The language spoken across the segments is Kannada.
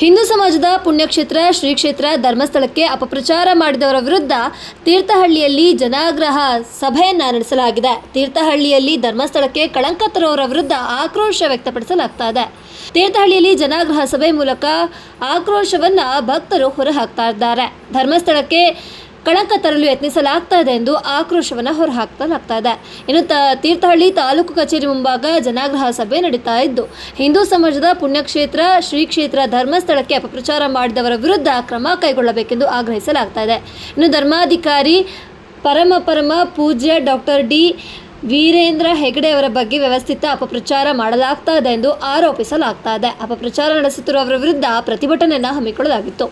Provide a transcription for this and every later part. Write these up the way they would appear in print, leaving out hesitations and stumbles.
ಹಿಂದೂ ಸಮಾಜದ ಪುಣ್ಯಕ್ಷೇತ್ರ ಶ್ರೀ ಕ್ಷೇತ್ರ ಧರ್ಮಸ್ಥಳಕ್ಕೆ ಅಪಪ್ರಚಾರ ಮಾಡಿದವರ ವಿರುದ್ಧ ತೀರ್ಥಹಳ್ಳಿಯಲ್ಲಿ ಜನಾಗ್ರಹ ಸಭೆಯನ್ನ ನಡೆಸಲಾಗಿದೆ. ತೀರ್ಥಹಳ್ಳಿಯಲ್ಲಿ ಧರ್ಮಸ್ಥಳಕ್ಕೆ ಕಳಂಕ ತರುವವರ ವಿರುದ್ಧ ಆಕ್ರೋಶ ವ್ಯಕ್ತಪಡಿಸಲಾಗ್ತಾ ಇದೆ. ತೀರ್ಥಹಳ್ಳಿಯಲ್ಲಿ ಜನಾಗ್ರಹ ಸಭೆ ಮೂಲಕ ಆಕ್ರೋಶವನ್ನ ಭಕ್ತರು ಹೊರಹಾಕ್ತಾ ಇದ್ದಾರೆ. ಧರ್ಮಸ್ಥಳಕ್ಕೆ ಕಳಂಕ ತರಲು ಯತ್ನಿಸಲಾಗ್ತಾ ಇದೆ ಎಂದು ಆಕ್ರೋಶವನ್ನು ಹೊರಹಾಕಲಾಗ್ತಾ ಇದೆ. ಇನ್ನು ತೀರ್ಥಹಳ್ಳಿ ತಾಲೂಕು ಕಚೇರಿ ಮುಂಭಾಗ ಜನಾಗ್ರಹ ಸಭೆ ನಡೀತಾ ಇದ್ದು, ಹಿಂದೂ ಸಮಾಜದ ಪುಣ್ಯಕ್ಷೇತ್ರ ಶ್ರೀ ಕ್ಷೇತ್ರ ಧರ್ಮಸ್ಥಳಕ್ಕೆ ಅಪಪ್ರಚಾರ ಮಾಡಿದವರ ವಿರುದ್ಧ ಕ್ರಮ ಕೈಗೊಳ್ಳಬೇಕೆಂದು ಆಗ್ರಹಿಸಲಾಗ್ತಾ ಇದೆ. ಇನ್ನು ಧರ್ಮಾಧಿಕಾರಿ ಪರಮ ಪೂಜ್ಯ ಡಾಕ್ಟರ್ ಡಿ ವೀರೇಂದ್ರ ಹೆಗಡೆ ಅವರ ಬಗ್ಗೆ ವ್ಯವಸ್ಥಿತ ಅಪಪ್ರಚಾರ ಮಾಡಲಾಗ್ತಾ ಇದೆ ಎಂದು ಆರೋಪಿಸಲಾಗ್ತಾ ಇದೆ. ಅಪಪ್ರಚಾರ ನಡೆಸುತ್ತಿರುವವರ ವಿರುದ್ಧ ಪ್ರತಿಭಟನೆಯನ್ನು ಹಮ್ಮಿಕೊಳ್ಳಲಾಗಿತ್ತು.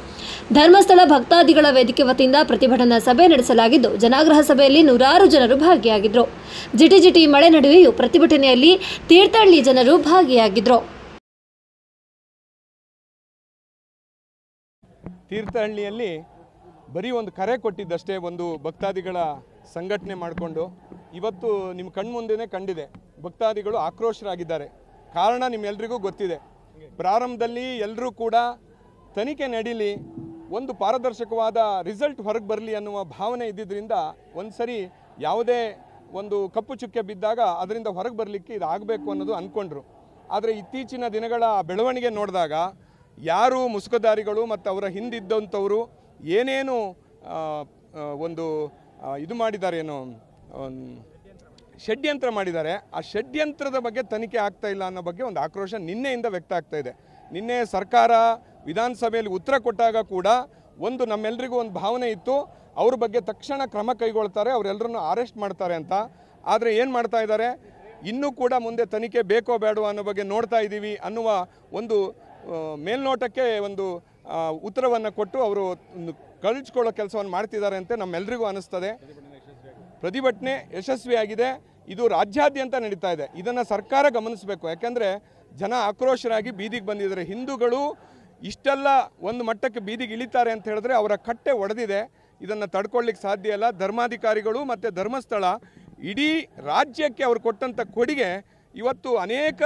ಧರ್ಮಸ್ಥಳ ಭಕ್ತಾದಿಗಳ ವೇದಿಕೆ ವತಿಯಿಂದ ಪ್ರತಿಭಟನಾ ಸಭೆ ನಡೆಸಲಾಗಿದ್ದು, ಜನಾಗ್ರಹ ಸಭೆಯಲ್ಲಿ ನೂರಾರು ಜನರು ಭಾಗಿಯಾಗಿದ್ದರು. ಜಿಟಿ ಮಳೆ ನಡುವೆಯೂ ಪ್ರತಿಭಟನೆಯಲ್ಲಿ ತೀರ್ಥಹಳ್ಳಿ ಜನರು ಭಾಗಿಯಾಗಿದ್ದರು. ತೀರ್ಥಹಳ್ಳಿಯಲ್ಲಿ ಬರೀ ಒಂದು ಕರೆ ಕೊಟ್ಟಿದ್ದಷ್ಟೇ, ಒಂದು ಭಕ್ತಾದಿಗಳ ಸಂಘಟನೆ ಮಾಡಿಕೊಂಡು ಇವತ್ತು ನಿಮ್ಮ ಕಣ್ಮುಂದೆನೇ ಕಂಡಿದೆ. ಭಕ್ತಾದಿಗಳು ಆಕ್ರೋಶರಾಗಿದ್ದಾರೆ. ಕಾರಣ ನಿಮ್ಮೆಲ್ರಿಗೂ ಗೊತ್ತಿದೆ. ಪ್ರಾರಂಭದಲ್ಲಿ ಎಲ್ಲರೂ ಕೂಡ ತನಿಖೆ ನಡೀಲಿ, ಒಂದು ಪಾರದರ್ಶಕವಾದ ರಿಸಲ್ಟ್ ಹೊರಗೆ ಬರಲಿ ಅನ್ನುವ ಭಾವನೆ ಇದ್ದಿದ್ದರಿಂದ ಒಂದು ಸರಿ ಯಾವುದೇ ಒಂದು ಕಪ್ಪು ಚುಕ್ಕೆ ಬಿದ್ದಾಗ ಅದರಿಂದ ಹೊರಗೆ ಬರಲಿಕ್ಕೆ ಇದು ಆಗಬೇಕು ಅನ್ನೋದು ಅಂದ್ಕೊಂಡ್ರು. ಆದರೆ ಇತ್ತೀಚಿನ ದಿನಗಳ ಬೆಳವಣಿಗೆ ನೋಡಿದಾಗ ಯಾರು ಮುಸುಕುದಾರಿಗಳು ಮತ್ತು ಅವರ ಹಿಂದಿದ್ದಂಥವರು ಏನೇನು ಒಂದು ಇದು ಮಾಡಿದ್ದಾರೆ, ಏನೋ ಷಡ್ಯಂತ್ರ ಮಾಡಿದ್ದಾರೆ, ಆ ಷಡ್ಯಂತ್ರದ ಬಗ್ಗೆ ತನಿಖೆ ಆಗ್ತಾ ಇಲ್ಲ ಅನ್ನೋ ಬಗ್ಗೆ ಒಂದು ಆಕ್ರೋಶ ನಿನ್ನೆಯಿಂದ ವ್ಯಕ್ತ ಆಗ್ತಾ ಇದೆ. ನಿನ್ನೆ ಸರ್ಕಾರ ವಿಧಾನಸಭೆಯಲ್ಲಿ ಉತ್ತರ ಕೊಟ್ಟಾಗ ಕೂಡ ಒಂದು ನಮ್ಮೆಲ್ಲರಿಗೂ ಒಂದು ಭಾವನೆ ಇತ್ತು, ಅವ್ರ ಬಗ್ಗೆ ತಕ್ಷಣ ಕ್ರಮ ಕೈಗೊಳ್ತಾರೆ, ಅವರೆಲ್ಲರನ್ನು ಅರೆಸ್ಟ್ ಮಾಡ್ತಾರೆ ಅಂತ. ಆದರೆ ಏನು ಮಾಡ್ತಾ ಇದ್ದಾರೆ, ಇನ್ನೂ ಕೂಡ ಮುಂದೆ ತನಿಖೆ ಬೇಕೋ ಬೇಡವೋ ಅನ್ನೋ ಬಗ್ಗೆ ನೋಡ್ತಾ ಇದ್ದೀವಿ ಅನ್ನುವ ಒಂದು ಮೇಲ್ನೋಟಕ್ಕೆ ಒಂದು ಉತ್ತರವನ್ನು ಕೊಟ್ಟು ಅವರು ಕಳಿಸ್ಕೊಳ್ಳೋ ಕೆಲಸವನ್ನು ಮಾಡ್ತಿದ್ದಾರೆ ಅಂತ ನಮ್ಮೆಲ್ಲರಿಗೂ ಅನ್ನಿಸ್ತದೆ. ಪ್ರತಿಭಟನೆ ಯಶಸ್ವಿಯಾಗಿದೆ. ಇದು ರಾಜ್ಯಾದ್ಯಂತ ನಡೀತಾ ಇದೆ. ಇದನ್ನು ಸರ್ಕಾರ ಗಮನಿಸಬೇಕು. ಯಾಕೆಂದರೆ ಜನ ಆಕ್ರೋಶರಾಗಿ ಬೀದಿಗೆ ಬಂದಿದ್ದಾರೆ. ಹಿಂದೂಗಳು ಇಷ್ಟೆಲ್ಲ ಒಂದು ಮಟ್ಟಕ್ಕೆ ಬೀದಿಗೆ ಇಳಿತಾರೆ ಅಂತ ಹೇಳಿದ್ರೆ ಅವರ ಕಟ್ಟೆ ಒಡೆದಿದೆ. ಇದನ್ನು ತಡ್ಕೊಳ್ಳಿಕ್ಕೆ ಸಾಧ್ಯ ಇಲ್ಲ. ಧರ್ಮಾಧಿಕಾರಿಗಳು ಮತ್ತು ಧರ್ಮಸ್ಥಳ ಇಡೀ ರಾಜ್ಯಕ್ಕೆ ಅವರು ಕೊಟ್ಟಂಥ ಕೊಡುಗೆ ಇವತ್ತು ಅನೇಕ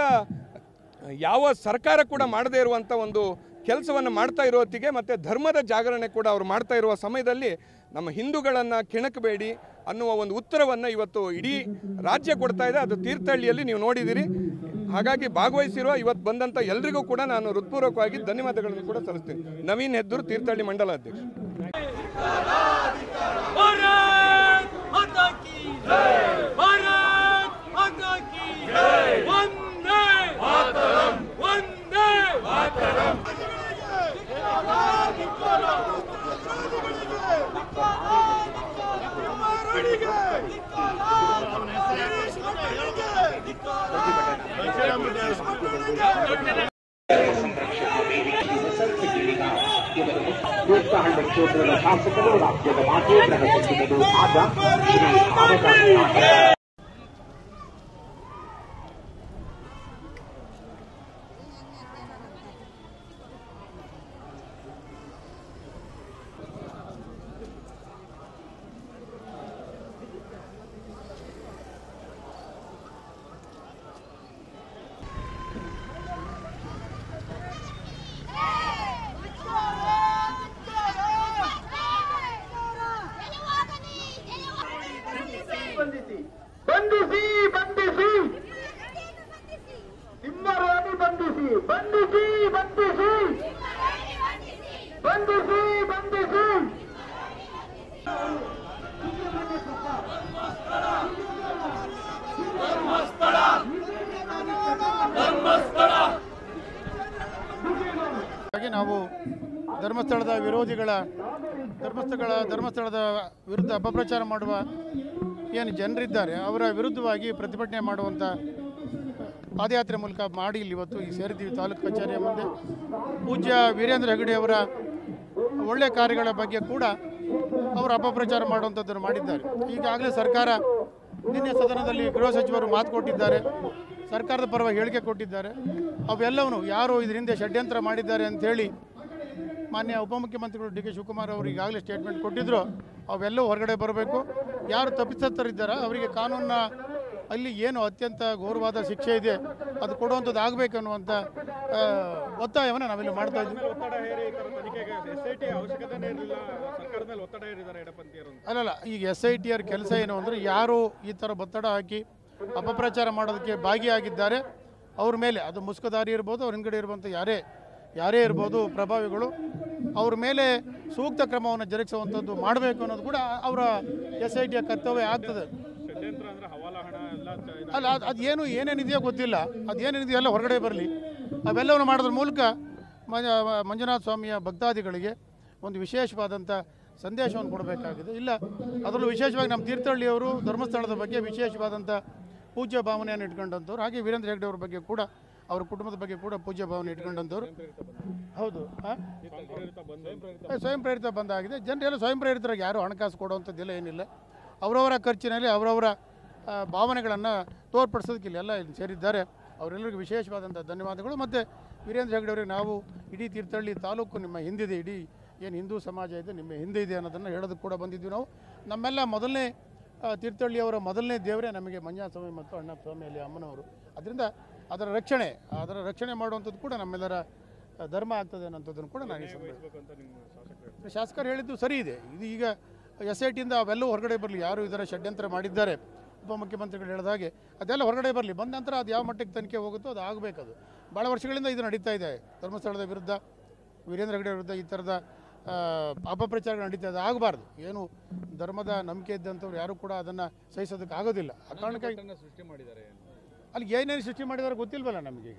ಯಾವ ಸರ್ಕಾರ ಕೂಡ ಮಾಡದೇ ಇರುವಂಥ ಒಂದು ಕೆಲಸವನ್ನು ಮಾಡ್ತಾ ಇರೋತ್ತಿಗೆ ಮತ್ತು ಧರ್ಮದ ಜಾಗರಣೆ ಕೂಡ ಅವರು ಮಾಡ್ತಾ ಇರುವ ಸಮಯದಲ್ಲಿ ನಮ್ಮ ಹಿಂದೂಗಳನ್ನು ಕೆಣಕಬೇಡಿ ಅನ್ನುವ ಒಂದು ಉತ್ತರವನ್ನು ಇವತ್ತು ಇಡೀ ರಾಜ್ಯ ಕೊಡ್ತಾ ಇದೆ. ಅದು ತೀರ್ಥಹಳ್ಳಿಯಲ್ಲಿ ನೀವು ನೋಡಿದ್ದೀರಿ. ಹಾಗಾಗಿ ಭಾಗವಹಿಸಿರುವ ಇವತ್ತು ಬಂದಂಥ ಎಲ್ರಿಗೂ ಕೂಡ ನಾನು ಹೃತ್ಪೂರ್ವಕವಾಗಿ ಧನ್ಯವಾದಗಳನ್ನು ಕೂಡ ಸಲ್ಲಿಸ್ತೀನಿ. ನವೀನ್ ಹೆದ್ದೂರು, ತೀರ್ಥಹಳ್ಳಿ ಮಂಡಲ ಅಧ್ಯಕ್ಷ. ತೀರ್ಥಹಳ್ಳಿ ಕ್ಷೇತ್ರದ ಶಾಸಕರು ರಾಜ್ಯದ ಮಾಜಿ ಸಚಿವರು ಆದ ಶ್ರೀ ನಾವು ಧರ್ಮಸ್ಥಳದ ವಿರೋಧಿಗಳ ಧರ್ಮಸ್ಥಳದ ವಿರುದ್ಧ ಅಪಪ್ರಚಾರ ಮಾಡುವ ಏನು ಜನರಿದ್ದಾರೆ ಅವರ ವಿರುದ್ಧವಾಗಿ ಪ್ರತಿಭಟನೆ ಮಾಡುವಂಥ ಪಾದಯಾತ್ರೆ ಮೂಲಕ ಮಾಡಿ ಇಲ್ಲಿ ಇವತ್ತು ಈ ಸೇರಿದ್ದೀವಿ ತಾಲೂಕು ಕಚೇರಿಯ ಮುಂದೆ. ಪೂಜ್ಯ ವೀರೇಂದ್ರ ಹೆಗಡೆ ಅವರ ಒಳ್ಳೆಯ ಕಾರ್ಯಗಳ ಬಗ್ಗೆ ಕೂಡ ಅವರು ಅಪಪ್ರಚಾರ ಮಾಡುವಂಥದ್ದನ್ನು ಮಾಡಿದ್ದಾರೆ. ಈಗಾಗಲೇ ಸರ್ಕಾರ ನಿನ್ನೆ ಸದನದಲ್ಲಿ ಗೃಹ ಸಚಿವರು ಮಾತು ಕೊಟ್ಟಿದ್ದಾರೆ, ಸರ್ಕಾರದ ಪರವಾಗಿ ಹೇಳಿಕೆ ಕೊಟ್ಟಿದ್ದಾರೆ. ಅವೆಲ್ಲವೂ ಯಾರು ಇದರ ಹಿಂದೆ ಷಡ್ಯಂತ್ರ ಮಾಡಿದ್ದಾರೆ ಅಂಥೇಳಿ ಮಾನ್ಯ ಉಪಮುಖ್ಯಮಂತ್ರಿಗಳು ಡಿ ಕೆ ಶಿವಕುಮಾರ್ ಅವರು ಈಗಾಗಲೇ ಸ್ಟೇಟ್ಮೆಂಟ್ ಕೊಟ್ಟಿದ್ದರು. ಅವೆಲ್ಲವೂ ಹೊರಗಡೆ ಬರಬೇಕು. ಯಾರು ತಪ್ಪಿತಸ್ಥರಿದ್ದಾರೋ ಅವರಿಗೆ ಕಾನೂನಿನ ಅಲ್ಲಿ ಏನು ಅತ್ಯಂತ ಘೋರವಾದ ಶಿಕ್ಷೆ ಇದೆ ಅದು ಕೊಡುವಂಥದ್ದು ಆಗಬೇಕು ಅನ್ನುವಂಥ ಒತ್ತಾಯವನ್ನು ನಾವಿಲ್ಲಿ ಮಾಡ್ತಾ ಇದ್ದೀವಿ. ಅಲ್ಲಲ್ಲ, ಈಗ SITR ಕೆಲಸ ಏನು ಅಂದರೆ ಯಾರು ಈ ಥರ ಒತ್ತಡ ಹಾಕಿ ಅಪಪ್ರಚಾರ ಮಾಡೋದಕ್ಕೆ ಭಾಗಿಯಾಗಿದ್ದಾರೆ ಅವ್ರ ಮೇಲೆ, ಅದು ಮುಸ್ಕದಾರಿ ಇರ್ಬೋದು, ಅವ್ರ ಹಿಂಗಡೆ ಇರುವಂಥ ಯಾರೇ ಇರ್ಬೋದು ಪ್ರಭಾವಿಗಳು, ಅವ್ರ ಮೇಲೆ ಸೂಕ್ತ ಕ್ರಮವನ್ನು ಜರುಗಿಸುವಂಥದ್ದು ಮಾಡಬೇಕು ಅನ್ನೋದು ಕೂಡ ಅವರ SITಯ ಕರ್ತವ್ಯ ಆಗ್ತದೆ. ಅಲ್ಲ, ಅದು ಏನೇನಿದೆಯೋ ಗೊತ್ತಿಲ್ಲ, ಅದೇನೇನಿದೆಯೋ ಎಲ್ಲ ಹೊರಗಡೆ ಬರಲಿ. ಅವೆಲ್ಲವನ್ನು ಮಾಡೋದ್ರ ಮೂಲಕ ಮಂಜುನಾಥ ಸ್ವಾಮಿಯ ಭಕ್ತಾದಿಗಳಿಗೆ ಒಂದು ವಿಶೇಷವಾದಂಥ ಸಂದೇಶವನ್ನು ಕೊಡಬೇಕಾಗಿದೆ. ಇಲ್ಲ, ಅದರಲ್ಲೂ ವಿಶೇಷವಾಗಿ ನಮ್ಮ ತೀರ್ಥಹಳ್ಳಿಯವರು ಧರ್ಮಸ್ಥಳದ ಬಗ್ಗೆ ವಿಶೇಷವಾದಂಥ ಪೂಜ್ಯ ಭಾವನೆಯನ್ನು ಇಟ್ಕೊಂಡಂಥವ್ರು, ಹಾಗೆ ವೀರೇಂದ್ರ ಹೆಗ್ಡೆ ಅವ್ರ ಬಗ್ಗೆ ಕೂಡ, ಅವ್ರ ಕುಟುಂಬದ ಬಗ್ಗೆ ಕೂಡ ಪೂಜ್ಯ ಭಾವನೆ ಇಟ್ಕೊಂಡಂಥವ್ರು. ಹೌದು, ಸ್ವಯಂ ಪ್ರೇರಿತ ಬಂದಾಗಿದೆ. ಜನರೆಲ್ಲ ಸ್ವಯಂ ಪ್ರೇರಿತರಾಗಿ ಯಾರು ಹಣಕಾಸು ಕೊಡುವಂಥದ್ದೆಲ್ಲ ಏನಿಲ್ಲ, ಅವರವರ ಖರ್ಚಿನಲ್ಲಿ ಅವರವರ ಭಾವನೆಗಳನ್ನು ತೋರ್ಪಡಿಸೋದಕ್ಕೆ ಇಲ್ಲೆಲ್ಲ ಸೇರಿದ್ದಾರೆ. ಅವರೆಲ್ಲರಿಗೂ ವಿಶೇಷವಾದಂಥ ಧನ್ಯವಾದಗಳು. ಮತ್ತು ವೀರೇಂದ್ರ ಹೆಗ್ಡೆ ಅವರಿಗೆ ನಾವು ಇಡೀ ತೀರ್ಥಹಳ್ಳಿ ತಾಲೂಕು ನಿಮ್ಮ ಹಿಂದಿದೆ, ಇಡೀ ಏನು ಹಿಂದೂ ಸಮಾಜ ಇದೆ ನಿಮ್ಮ ಹಿಂದೆ ಇದೆ ಅನ್ನೋದನ್ನು ಹೇಳೋದಕ್ಕೆ ಕೂಡ ಬಂದಿದ್ವಿ ನಾವು. ನಮ್ಮೆಲ್ಲ ಮೊದಲನೇ ತೀರ್ಥಹಳ್ಳಿಯವರ ಮೊದಲನೇ ದೇವರೇ ನಮಗೆ ಮಂಜುನಾಥ ಸ್ವಾಮಿ ಮತ್ತು ಅಣ್ಣ ಸ್ವಾಮಿ ಅಲ್ಲಿ ಅಮ್ಮನವರು. ಅದರಿಂದ ಅದರ ರಕ್ಷಣೆ ಮಾಡುವಂಥದ್ದು ಕೂಡ ನಮ್ಮೆಲ್ಲರ ಧರ್ಮ ಆಗ್ತದೆ ಅನ್ನೋಂಥದ್ದನ್ನು ಕೂಡ ನಾನು ಶಾಸಕರು ಹೇಳಿದ್ದು ಸರಿ ಇದೆ. ಇದು ಈಗ SITಯಿಂದ ಅವೆಲ್ಲವೂ ಹೊರಗಡೆ ಬರಲಿ, ಯಾರು ಇದರ ಷಡ್ಯಂತ್ರ ಮಾಡಿದ್ದಾರೆ ಉಪಮುಖ್ಯಮಂತ್ರಿಗಳು ಹೇಳಿದ ಹಾಗೆ ಅದೆಲ್ಲ ಹೊರಗಡೆ ಬರಲಿ. ಬಂದ ನಂತರ ಅದು ಯಾವ ಮಟ್ಟಕ್ಕೆ ತನಿಖೆ ಹೋಗುತ್ತೋ ಅದು ಆಗಬೇಕದು. ಭಾಳ ವರ್ಷಗಳಿಂದ ಇದು ನಡೀತಾ ಇದೆ. ಧರ್ಮಸ್ಥಳದ ವಿರುದ್ಧ, ವೀರೇಂದ್ರ ಹೆಗ್ಡೆ ವಿರುದ್ಧ ಈ ಥರದ ಅಪಪ್ರಚಾರಗಳು ನಡೀತಾ ಇದೆ. ಆಗಬಾರ್ದು. ಏನು ಧರ್ಮದ ನಂಬಿಕೆ ಇದ್ದಂಥವ್ರು ಯಾರು ಕೂಡ ಅದನ್ನು ಸಹಿಸೋದಕ್ಕೆ ಆಗೋದಿಲ್ಲ. ಆ ಕಾರಣಕ್ಕಾಗಿ ಸೃಷ್ಟಿ ಮಾಡಿದ್ದಾರೆ. ಅಲ್ಲಿ ಏನೇನು ಸೃಷ್ಟಿ ಮಾಡಿದಾರೆ ಗೊತ್ತಿಲ್ವಲ್ಲ ನಮಗೆ.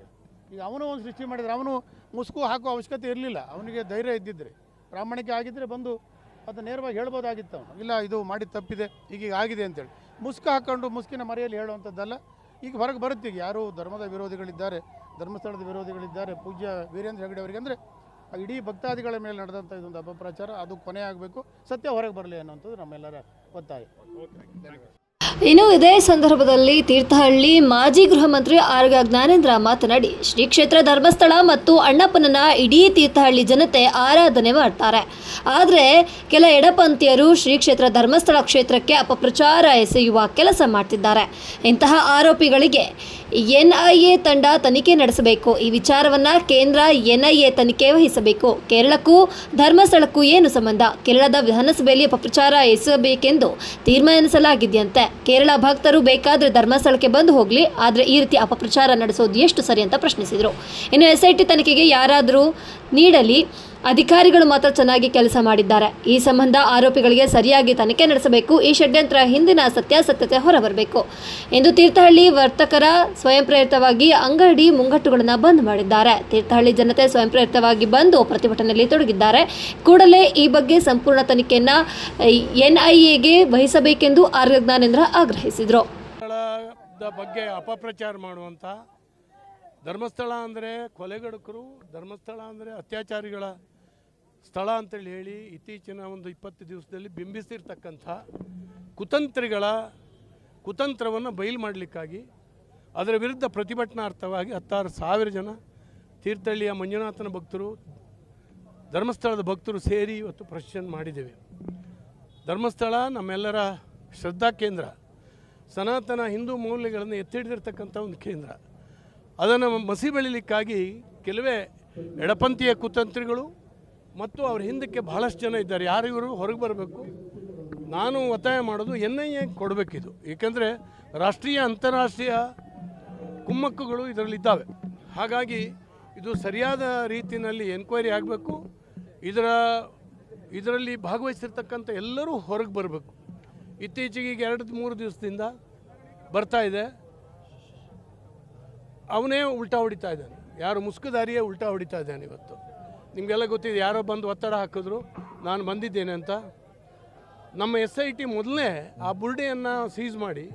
ಈಗ ಅವನು ಒಂದು ಸೃಷ್ಟಿ ಮಾಡಿದರೆ ಅವನು ಮುಸುಕು ಹಾಕೋ ಅವಶ್ಯಕತೆ ಇರಲಿಲ್ಲ. ಅವನಿಗೆ ಧೈರ್ಯ ಇದ್ದಿದ್ರೆ, ಪ್ರಾಮಾಣಿಕ ಆಗಿದ್ದರೆ ಬಂದು ಅದನ್ನು ನೇರವಾಗಿ ಹೇಳ್ಬೋದಾಗಿತ್ತು. ಅವನು ಇಲ್ಲ, ಇದು ಮಾಡಿ ತಪ್ಪಿದೆ, ಈಗ ಆಗಿದೆ ಅಂತೇಳಿ ಮುಸ್ಕು ಹಾಕ್ಕೊಂಡು ಮುಸ್ಕಿನ ಮರೆಯಲ್ಲಿ ಹೇಳುವಂಥದ್ದಲ್ಲ. ಈಗ ಹೊರಗೆ ಬರುತ್ತೆ. ಈಗ ಯಾರು ಧರ್ಮದ ವಿರೋಧಿಗಳಿದ್ದಾರೆ, ಧರ್ಮಸ್ಥಳದ ವಿರೋಧಿಗಳಿದ್ದಾರೆ, ಪೂಜ್ಯ ವೀರೇಂದ್ರ ಹೆಗ್ಡೆ ಅವರಿಗೆ ಅಂದರೆ ಇಡೀ ಭಕ್ತಾದಿಗಳ ಮೇಲೆ ನಡೆದಂಥ ಇದೊಂದು ಅಪಪ್ರಚಾರ ಅದು ಕೊನೆ ಆಗಬೇಕು, ಸತ್ಯ ಹೊರಗೆ ಬರಲಿ ಅನ್ನೋಂಥದ್ದು ನಮ್ಮೆಲ್ಲರ ಒತ್ತಾಯ. ಇನ್ನು ಇದೇ ಸಂದರ್ಭದಲ್ಲಿ ತೀರ್ಥಹಳ್ಳಿ ಮಾಜಿ ಗೃಹ ಮಂತ್ರಿ ಆರ್ಗ ಜ್ಞಾನೇಂದ್ರ ಮಾತನಾಡಿ, ಶ್ರೀ ಕ್ಷೇತ್ರ ಧರ್ಮಸ್ಥಳ ಮತ್ತು ಅಣ್ಣಪ್ಪನ ಇಡೀ ತೀರ್ಥಹಳ್ಳಿ ಜನತೆ ಆರಾಧನೆ ಮಾಡ್ತಾರೆ. ಆದರೆ ಕೆಲ ಎಡಪಂಥೀಯರು ಶ್ರೀ ಕ್ಷೇತ್ರ ಧರ್ಮಸ್ಥಳ ಕ್ಷೇತ್ರಕ್ಕೆ ಅಪಪ್ರಚಾರ ಎಸೆಯುವ ಕೆಲಸ ಮಾಡ್ತಿದ್ದಾರೆ. ಇಂತಹ ಆರೋಪಿಗಳಿಗೆ NIA ತಂಡ ತನಿಖೆ ನಡೆಸಬೇಕು. ಈ ವಿಚಾರವನ್ನು ಕೇಂದ್ರ NIA ತನಿಖೆ ವಹಿಸಬೇಕು. ಕೇರಳಕ್ಕೂ ಧರ್ಮಸ್ಥಳಕ್ಕೂ ಏನು ಸಂಬಂಧ? ಕೇರಳದ ವಿಧಾನಸಭೆಯಲ್ಲಿ ಅಪಪ್ರಚಾರ ಎಸಗಬೇಕೆಂದು ತೀರ್ಮಾನಿಸಲಾಗಿದೆಯಂತೆ. ಕೇರಳ ಭಕ್ತರು ಬೇಕಾದರೆ ಧರ್ಮಸ್ಥಳಕ್ಕೆ ಬಂದು ಹೋಗಲಿ, ಆದರೆ ಈ ರೀತಿ ಅಪಪ್ರಚಾರ ನಡೆಸೋದು ಎಷ್ಟು ಸರಿ ಅಂತ ಪ್ರಶ್ನಿಸಿದರು. ಇನ್ನು SIT ತನಿಖೆಗೆ ಯಾರಾದರೂ ನೀಡಲಿ, ಅಧಿಕಾರಿಗಳು ಮಾತ್ರ ಚೆನ್ನಾಗಿ ಕೆಲಸ ಮಾಡಿದ್ದಾರೆ. ಈ ಸಂಬಂಧ ಆರೋಪಿಗಳಿಗೆ ಸರಿಯಾಗಿ ತನಿಖೆ ನಡೆಸಬೇಕು. ಈ ಷಡ್ಯಂತ್ರ ಹಿಂದಿನ ಸತ್ಯಾಸತ್ಯತೆ ಹೊರಬರಬೇಕು ಎಂದು ತೀರ್ಥಹಳ್ಳಿ ವರ್ತಕರ ಸ್ವಯಂ ಪ್ರೇರಿತವಾಗಿ ಅಂಗಡಿ ಮುಂಗಟ್ಟುಗಳನ್ನು ಬಂದ್ ಮಾಡಿದ್ದಾರೆ. ತೀರ್ಥಹಳ್ಳಿ ಜನತೆ ಸ್ವಯಂ ಪ್ರೇರಿತವಾಗಿ ಬಂದು ಪ್ರತಿಭಟನೆಯಲ್ಲಿ ತೊಡಗಿದ್ದಾರೆ. ಕೂಡಲೇ ಈ ಬಗ್ಗೆ ಸಂಪೂರ್ಣ ತನಿಖೆಯನ್ನು NIAಗೆ ವಹಿಸಬೇಕೆಂದು ಆರ್ಗ ಜ್ಞಾನೇಂದ್ರ ಆಗ್ರಹಿಸಿದರು. ಬಗ್ಗೆ ಅಪಪ್ರಚಾರ ಮಾಡುವಂಥ, ಧರ್ಮಸ್ಥಳ ಅಂದರೆ ಕೊಲೆಗಡಕರು, ಧರ್ಮಸ್ಥಳ ಅಂದರೆ ಅತ್ಯಾಚಾರಿಗಳ ಸ್ಥಳ ಅಂತೇಳಿ ಹೇಳಿ ಇತ್ತೀಚಿನ ಒಂದು 20 ದಿವಸದಲ್ಲಿ ಬಿಂಬಿಸಿರ್ತಕ್ಕಂಥ ಕುತಂತ್ರಿಗಳ ಕುತಂತ್ರವನ್ನು ಬಯಲು ಮಾಡಲಿಕ್ಕಾಗಿ ಅದರ ವಿರುದ್ಧ ಪ್ರತಿಭಟನಾರ್ಥವಾಗಿ 16,000 ಜನ ತೀರ್ಥಹಳ್ಳಿಯ ಮಂಜುನಾಥನ ಭಕ್ತರು, ಧರ್ಮಸ್ಥಳದ ಭಕ್ತರು ಸೇರಿ ಇವತ್ತು ಪ್ರೊಸೆಷನ್ ಮಾಡಿದ್ದೇವೆ. ಧರ್ಮಸ್ಥಳ ನಮ್ಮೆಲ್ಲರ ಶ್ರದ್ಧಾ ಕೇಂದ್ರ, ಸನಾತನ ಹಿಂದೂ ಮೌಲ್ಯಗಳನ್ನು ಎತ್ತಿ ಹಿಡಿದಿರ್ತಕ್ಕಂಥ ಒಂದು ಕೇಂದ್ರ. ಅದನ್ನು ಮಸಿ ಬೆಳಿಲಿಕ್ಕಾಗಿ ಕೆಲವೇ ಎಡಪಂಥೀಯ ಕುತಂತ್ರಿಗಳು ಮತ್ತು ಅವ್ರ ಹಿಂದಕ್ಕೆ ಬಹಳಷ್ಟು ಜನ ಇದ್ದಾರೆ. ಯಾರು ಇವರು ಹೊರಗೆ ಬರಬೇಕು. ನಾನು ಒತ್ತಾಯ ಮಾಡೋದು NIA ಕೊಡಬೇಕಿದು. ಏಕೆಂದರೆ ರಾಷ್ಟ್ರೀಯ ಅಂತಾರಾಷ್ಟ್ರೀಯ ಕುಮ್ಮಕ್ಕುಗಳು ಇದರಲ್ಲಿದ್ದಾವೆ. ಹಾಗಾಗಿ ಇದು ಸರಿಯಾದ ರೀತಿಯಲ್ಲಿ ಎನ್ಕ್ವೈರಿ ಆಗಬೇಕು. ಇದರಲ್ಲಿ ಭಾಗವಹಿಸಿರ್ತಕ್ಕಂಥ ಎಲ್ಲರೂ ಹೊರಗೆ ಬರಬೇಕು. ಇತ್ತೀಚೆಗೆ 2-3 ದಿವಸದಿಂದ ಬರ್ತಾ ಇದೆ, ಅವನೇ ಉಲ್ಟಾ ಹೊಡಿತಾ ಇದ್ದಾನೆ. ಯಾರು ಮುಸ್ಕುದಾರಿಯೇ ಉಲ್ಟಾ ಹೊಡಿತಾ ಇದ್ದಾನೆ. ಇವತ್ತು ನಿಮಗೆಲ್ಲ ಗೊತ್ತಿದೆ, ಯಾರೋ ಬಂದು ಒತ್ತಡ ಹಾಕಿದ್ರು ನಾನು ಬಂದಿದ್ದೇನೆ ಅಂತ. ನಮ್ಮ SIT ಮೊದಲೇ ಆ ಬುರ್ಡೆಯನ್ನು ಸೀಸ್ ಮಾಡಿ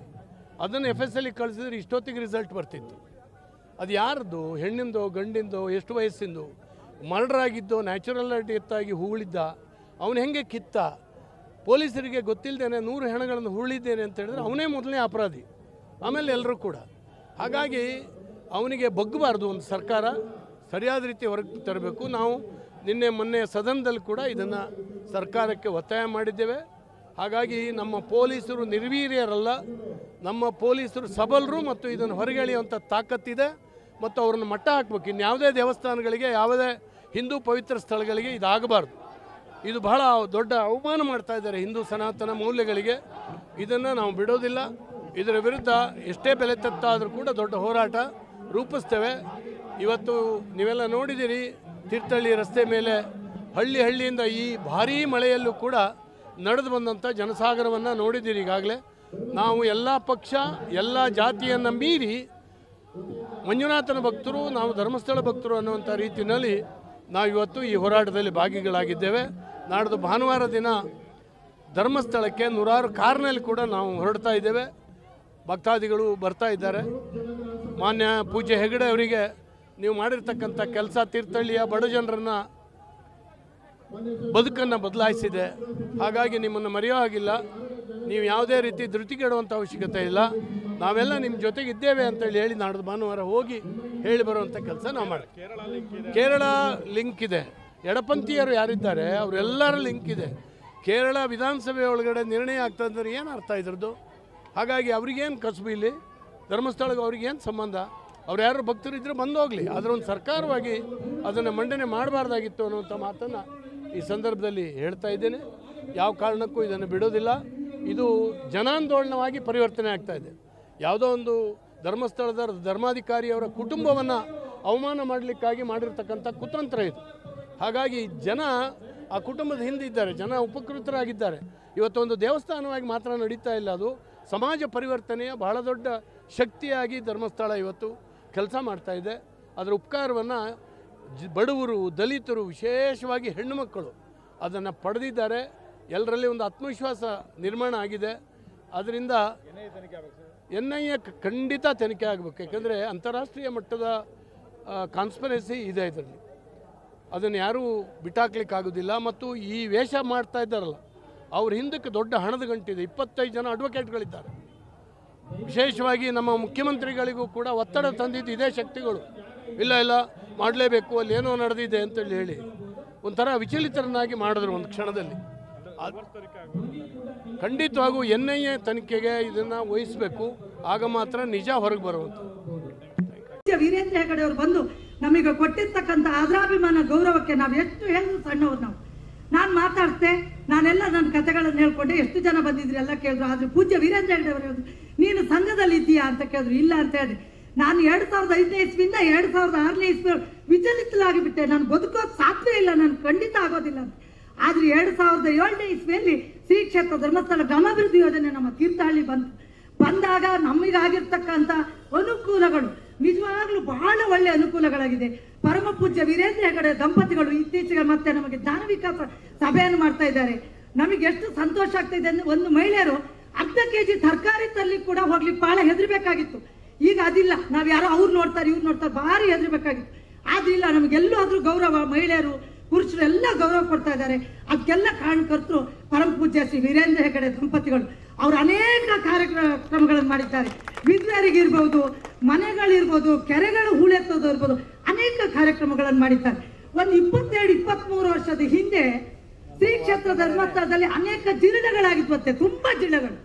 ಅದನ್ನು FSL ಕಳಿಸಿದ್ರೆ ಇಷ್ಟೊತ್ತಿಗೆ ರಿಸಲ್ಟ್ ಬರ್ತಿತ್ತು. ಅದು ಯಾರ್ದು, ಹೆಣ್ಣಿಂದೋ ಗಂಡಿಂದೋ, ಎಷ್ಟು ವಯಸ್ಸಿಂದು, ಮರ್ಡರ್ ಆಗಿದ್ದೋ, ನ್ಯಾಚುರಲ್ ಡೆತ್ ಆಗಿ ಹೂಳಿದ್ದ, ಅವನು ಹೆಂಗೆ ಕಿತ್ತ, ಪೊಲೀಸರಿಗೆ ಗೊತ್ತಿಲ್ಲದೇನೆ 100 ಹೆಣಗಳನ್ನು ಹೂಳಿದ್ದೇನೆ ಅಂತ ಹೇಳಿದ್ರೆ ಅವನೇ ಮೊದಲನೇ ಅಪರಾಧಿ, ಆಮೇಲೆ ಎಲ್ಲರೂ ಕೂಡ. ಹಾಗಾಗಿ ಅವನಿಗೆ ಬಗ್ಗಬಾರ್ದು. ಒಂದು ಸರ್ಕಾರ ಸರಿಯಾದ ರೀತಿ ಹೊರಗೆ ತರಬೇಕು. ನಾವು ಮೊನ್ನೆ ಸದನದಲ್ಲಿ ಕೂಡ ಇದನ್ನು ಸರ್ಕಾರಕ್ಕೆ ಒತ್ತಾಯ ಮಾಡಿದ್ದೇವೆ. ಹಾಗಾಗಿ ನಮ್ಮ ಪೊಲೀಸರು ನಿರ್ವೀರ್ಯರಲ್ಲ, ನಮ್ಮ ಪೊಲೀಸರು ಸಬಲರು ಮತ್ತು ಇದನ್ನು ಹೊರಗೆ ಎಳೆಯುವಂಥ ತಾಕತ್ತಿದೆ ಮತ್ತು ಅವ್ರನ್ನ ಮಟ್ಟ ಹಾಕಬೇಕು. ಇನ್ಯಾವುದೇ ದೇವಸ್ಥಾನಗಳಿಗೆ, ಯಾವುದೇ ಹಿಂದೂ ಪವಿತ್ರ ಸ್ಥಳಗಳಿಗೆ ಇದಾಗಬಾರ್ದು. ಇದು ಬಹಳ ದೊಡ್ಡ ಅವಮಾನ ಮಾಡ್ತಾ ಇದ್ದಾರೆ ಹಿಂದೂ ಸನಾತನ ಮೌಲ್ಯಗಳಿಗೆ. ಇದನ್ನು ನಾವು ಬಿಡೋದಿಲ್ಲ. ಇದರ ವಿರುದ್ಧ ಎಷ್ಟೇ ಬೆಲೆ ತೆತ್ತಾದರೂ ಕೂಡ ದೊಡ್ಡ ಹೋರಾಟ ರೂಪಿಸ್ತೇವೆ. ಇವತ್ತು ನೀವೆಲ್ಲ ನೋಡಿದ್ದೀರಿ, ತೀರ್ಥಹಳ್ಳಿ ರಸ್ತೆ ಮೇಲೆ ಹಳ್ಳಿಯಿಂದ ಈ ಭಾರೀ ಮಳೆಯಲ್ಲೂ ಕೂಡ ನಡೆದು ಬಂದಂಥ ಜನಸಾಗರವನ್ನು ನೋಡಿದ್ದೀರಿ. ಈಗಾಗಲೇ ನಾವು ಎಲ್ಲ ಪಕ್ಷ, ಎಲ್ಲ ಜಾತಿಯನ್ನು ಮೀರಿ ಮಂಜುನಾಥನ ಭಕ್ತರು, ನಾವು ಧರ್ಮಸ್ಥಳ ಭಕ್ತರು ಅನ್ನುವಂಥ ರೀತಿಯಲ್ಲಿ ನಾವು ಇವತ್ತು ಈ ಹೋರಾಟದಲ್ಲಿ ಭಾಗಿಗಳಾಗಿದ್ದೇವೆ. ನಾಡ್ದು ಭಾನುವಾರ ದಿನ ಧರ್ಮಸ್ಥಳಕ್ಕೆ 100 ಕಾರ್ನಲ್ಲಿ ಕೂಡ ನಾವು ಹೊರಡ್ತಾ ಇದ್ದೇವೆ. ಭಕ್ತಾದಿಗಳು ಬರ್ತಾ ಇದ್ದಾರೆ. ಮಾನ್ಯ ಪೂಜ್ಯ ಹೆಗಡೆ ಅವರಿಗೆ ನೀವು ಮಾಡಿರ್ತಕ್ಕಂಥ ಕೆಲಸ ತೀರ್ಥಹಳ್ಳಿಯ ಬಡ ಜನರನ್ನು ಬದುಕನ್ನು ಬದಲಾಯಿಸಿದೆ. ಹಾಗಾಗಿ ನಿಮ್ಮನ್ನು ಮರೆಯೋ ಹಾಗಿಲ್ಲ. ನೀವು ಯಾವುದೇ ರೀತಿ ಧೃತಿಗೆಡುವಂಥ ಅವಶ್ಯಕತೆ ಇಲ್ಲ. ನಾವೆಲ್ಲ ನಿಮ್ಮ ಜೊತೆಗಿದ್ದೇವೆ ಅಂತೇಳಿ ಹೇಳಿ ನಾಡ್ದು ಭಾನುವಾರ ಹೋಗಿ ಹೇಳಿ ಬರುವಂಥ ಕೆಲಸ ನಾವು ಮಾಡಿ. ಕೇರಳ ಲಿಂಕ್ ಇದೆ. ಎಡಪಂಥೀಯರು ಯಾರಿದ್ದಾರೆ ಅವರೆಲ್ಲರ ಲಿಂಕ್ ಇದೆ. ಕೇರಳ ವಿಧಾನಸಭೆ ಒಳಗಡೆ ನಿರ್ಣಯ ಆಗ್ತದಂದ್ರೆ ಏನು ಅರ್ಥ ಇದ್ರದ್ದು? ಹಾಗಾಗಿ ಅವ್ರಿಗೇನು ಕಸುಬು ಇಲ್ಲಿ? ಧರ್ಮಸ್ಥಳಕ್ಕೆ ಅವ್ರಿಗೇನು ಸಂಬಂಧ? ಅವ್ರು ಯಾರು ಭಕ್ತರಿದ್ದರೆ ಬಂದು ಹೋಗಲಿ. ಆದರೆ ಒಂದು ಸರ್ಕಾರವಾಗಿ ಅದನ್ನು ಮಂಡನೆ ಮಾಡಬಾರ್ದಾಗಿತ್ತು ಅನ್ನುವಂಥ ಮಾತನ್ನು ಈ ಸಂದರ್ಭದಲ್ಲಿ ಹೇಳ್ತಾ ಇದ್ದೇನೆ. ಯಾವ ಕಾರಣಕ್ಕೂ ಇದನ್ನು ಬಿಡೋದಿಲ್ಲ. ಇದು ಜನಾಂದೋಲನವಾಗಿ ಪರಿವರ್ತನೆ ಆಗ್ತಾ ಇದೆ. ಯಾವುದೋ ಒಂದು ಧರ್ಮಸ್ಥಳದ ಧರ್ಮಾಧಿಕಾರಿಯವರ ಕುಟುಂಬವನ್ನು ಅವಮಾನ ಮಾಡಲಿಕ್ಕಾಗಿ ಮಾಡಿರ್ತಕ್ಕಂಥ ಕುತಂತ್ರ ಇದು. ಹಾಗಾಗಿ ಜನ ಆ ಕುಟುಂಬದ ಹಿಂದೆ ಇದ್ದಾರೆ, ಜನ ಉಪಕೃತರಾಗಿದ್ದಾರೆ. ಇವತ್ತೊಂದು ದೇವಸ್ಥಾನವಾಗಿ ಮಾತ್ರ ನಡೀತಾ ಇಲ್ಲ, ಅದು ಸಮಾಜ ಪರಿವರ್ತನೆಯ ಬಹಳ ದೊಡ್ಡ ಶಕ್ತಿಯಾಗಿ ಧರ್ಮಸ್ಥಳ ಇವತ್ತು ಕೆಲಸ ಮಾಡ್ತಾ ಇದೆ. ಅದರ ಉಪಕಾರವನ್ನು ಬಡವರು, ದಲಿತರು, ವಿಶೇಷವಾಗಿ ಹೆಣ್ಣು ಮಕ್ಕಳು ಅದನ್ನು ಪಡೆದಿದ್ದಾರೆ. ಎಲ್ಲರಲ್ಲಿ ಒಂದು ಆತ್ಮವಿಶ್ವಾಸ ನಿರ್ಮಾಣ ಆಗಿದೆ. ಅದರಿಂದ NIA ಖಂಡಿತ ತನಿಖೆ ಆಗಬೇಕು. ಯಾಕಂದರೆ ಅಂತಾರಾಷ್ಟ್ರೀಯ ಮಟ್ಟದ ಕಾನ್ಸ್ಪರೆನ್ಸಿ ಇದೆ ಇದರಲ್ಲಿ. ಅದನ್ನು ಯಾರೂ ಬಿಟ್ಟಾಕ್ಲಿಕ್ಕಾಗೋದಿಲ್ಲ. ಮತ್ತು ಈ ವೇಷ ಮಾಡ್ತಾ ಇದ್ದಾರಲ್ಲ, ಅವ್ರ ಹಿಂದಕ್ಕೆ ದೊಡ್ಡ ಹಣದ ಗಂಟಿದೆ. 25 ಜನ ಅಡ್ವೊಕೇಟ್ಗಳಿದ್ದಾರೆ. ವಿಶೇಷವಾಗಿ ನಮ್ಮ ಮುಖ್ಯಮಂತ್ರಿಗಳಿಗೂ ಕೂಡ ಒತ್ತಡ ತಂದಿದ್ದು ಇದೇ ಶಕ್ತಿಗಳು. ಇಲ್ಲ ಮಾಡಲೇಬೇಕು, ಅಲ್ಲಿ ಏನೋ ನಡೆದಿದೆ ಅಂತೇಳಿ ಹೇಳಿ ಒಂಥರ ವಿಚಲಿತರನ್ನಾಗಿ ಮಾಡಿದ್ರು ಒಂದು ಕ್ಷಣದಲ್ಲಿ. ಖಂಡಿತವಾಗೂ NIA ತನಿಖೆಗೆ ಇದನ್ನು ವಹಿಸಬೇಕು. ಆಗ ಮಾತ್ರ ನಿಜ ಹೊರಗೆ ಬರುವಂಥ. ವೀರೇಂದ್ರ ಹೆಗಡೆ ಅವರು ಬಂದು ನಮಗೆ ಕೊಟ್ಟಿರ್ತಕ್ಕಂಥ ಆದರಾಭಿಮಾನ ಗೌರವಕ್ಕೆ ನಾವು ಎಷ್ಟು ಹೇಳಿದ್ರು ಸಣ್ಣವ್ರು. ನಾನು ಮಾತಾಡ್ತೆ, ನಾನೆಲ್ಲ ನನ್ನ ಕಥೆಗಳನ್ನು ಹೇಳ್ಕೊಂಡೆ. ಎಷ್ಟು ಜನ ಬಂದಿದ್ರಿ ಎಲ್ಲ ಕೇಳಿದ್ರು. ಆದ್ರೆ ಪೂಜ್ಯ ವೀರೇಂದ್ರ ಹೆಗಡೆ ಅವರು ಹೇಳಿದ್ರು, ನೀನು ಸಂಘದಲ್ಲಿ ಇದ್ದೀಯಾ ಅಂತ ಕೇಳಿದ್ರು. ಇಲ್ಲ ಅಂತ ಹೇಳಿದೆ. ನಾನು 2005ನೇ ಇಸ್ವಿಯಿಂದ 2006ನೇ ಇಸ್ವಿ ವಿಚಲಿತಲಾಗಿ ಬಿಟ್ಟೆ. ನಾನು ಬದುಕೋದು ಸಾಧ್ಯ ಇಲ್ಲ, ನಾನು ಖಂಡಿತ ಆಗೋದಿಲ್ಲ ಅಂತ. ಆದ್ರೆ 2007ನೇ ಇಸ್ವಿಯಲ್ಲಿ ಶ್ರೀ ಕ್ಷೇತ್ರ ಧರ್ಮಸ್ಥಳ ಗ್ರಾಮಾಭಿವೃದ್ಧಿ ಯೋಜನೆ ನಮ್ಮ ತೀರ್ಥಹಳ್ಳಿ ಬಂದಾಗ ನಮಗಾಗಿರ್ತಕ್ಕಂಥ ಅನುಕೂಲಗಳು ನಿಜವಾಗ್ಲೂ ಬಹಳ ಒಳ್ಳೆ ಅನುಕೂಲಗಳಾಗಿದೆ. ಪರಮ ಪೂಜ್ಯ ವೀರೇಂದ್ರ ಹೆಗಡೆ ದಂಪತಿಗಳು ಇತ್ತೀಚೆಗೆ ಮತ್ತೆ ನಮಗೆ ಜ್ಞಾನ ವಿಕಾಸ ಸಭೆಯನ್ನು ಮಾಡ್ತಾ ಇದ್ದಾರೆ. ನಮಗೆ ಎಷ್ಟು ಸಂತೋಷ ಆಗ್ತಾ ಇದೆ ಅಂದ್ರೆ, ಒಂದು ಮಹಿಳೆಯರು ಅರ್ಧ kg ತರಕಾರಿ ತರಲಿ ಕೂಡ ಹೋಗ್ಲಿಕ್ಕೆ ಬಹಳ ಹೆದರ್ಬೇಕಾಗಿತ್ತು. ಈಗ ಅದಿಲ್ಲ. ನಾವು ಯಾರೋ ಅವ್ರು ನೋಡ್ತಾರೆ ಇವ್ರು ನೋಡ್ತಾರೆ, ಭಾರಿ ಹೆದರ್ಬೇಕಾಗಿತ್ತು. ಆದ್ರೆ ಇಲ್ಲ, ನಮಗೆಲ್ಲೂ ಆದ್ರೂ ಗೌರವ, ಮಹಿಳೆಯರು ಪುರುಷರು ಎಲ್ಲ ಗೌರವ ಕೊಡ್ತಾ ಇದ್ದಾರೆ. ಅದಕ್ಕೆಲ್ಲ ಕಾರಣಕರ್ತರು ಪರಮ ಪೂಜ್ಯ ಶ್ರೀ ವೀರೇಂದ್ರ ಹೆಗಡೆ ದಂಪತಿಗಳು. ಅವರು ಅನೇಕ ಕಾರ್ಯಕ್ರಮಗಳನ್ನು ಮಾಡಿದ್ದಾರೆ. ವಿಧವೆಯರಿಗಿರ್ಬೋದು, ಮನೆಗಳಿರ್ಬೋದು, ಕೆರೆಗಳು ಹೂಳೆತ್ತೋದು ಇರ್ಬೋದು, ಅನೇಕ ಕಾರ್ಯಕ್ರಮಗಳನ್ನು ಮಾಡಿದ್ದಾರೆ. ಒಂದು 22-23 ವರ್ಷದ ಹಿಂದೆ ಶ್ರೀ ಕ್ಷೇತ್ರ ಧರ್ಮಸ್ಥಳದಲ್ಲಿ ಅನೇಕ ಜಿರಳೆಗಳಾಗಿದ್ವತ್ತೆ, ತುಂಬಾ ಜಿರಳೆಗಳು.